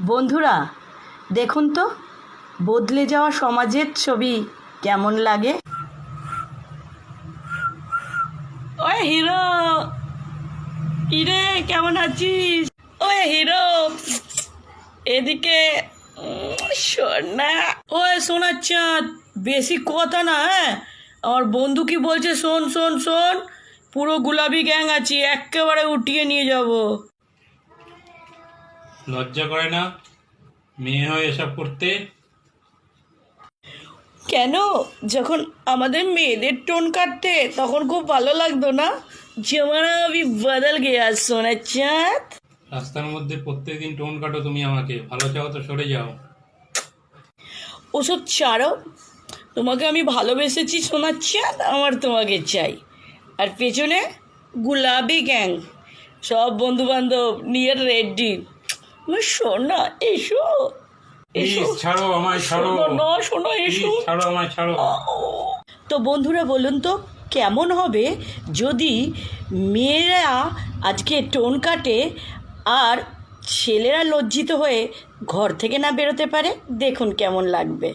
বন্ধুরা দেখুন তো বদলে যাওয়া সমাজের ছবি কেমন লাগে। ওই হিরো, ইরে কেমন আছিস? ওই হিরো এদিকে শোন না। ওই সোনার চাঁদ, বেশি কথা না। হ্যাঁ, আমার বন্ধু কি বলছে শোন শোন শোন, পুরো গুলাবি গ্যাং আছি, একেবারে উঠিয়ে নিয়ে যাব। লজ্জা করে না মেয়ে হয়ে এসব করতে? কেন, যখন আমাদের মেয়েদের টোন কাটতে তখন খুব ভালো লাগতো না? জমানা আমি বদল গেয়া সোনা চাঁদ। রাস্তার মধ্যে প্রত্যেকদিন টোন কাটো তুমি আমাকে, ভালো চাও তো সরে যাও। ওসব ছাড়ো, তোমাকে আমি ভালোবেসেছি সোনা চাঁদ, আমার তোমাকে চাই। আর পেছনে গুলাবি গ্যাং, সব বন্ধু বান্ধব নিয়ে রেডি। সোনা এসো এসো। প্লিজ ছাড়ো আমায়, ছাড়ো না শোনো প্লিজ, এসো। ছাড়ো আমায়, ছাড়ো। তো বন্ধুরা বলুন তো কেমন হবে যদি মেয়েরা আজকে টোন কাটে আর ছেলেরা লজ্জিত হয়ে ঘর থেকে না বেরোতে পারে? দেখুন কেমন লাগবে।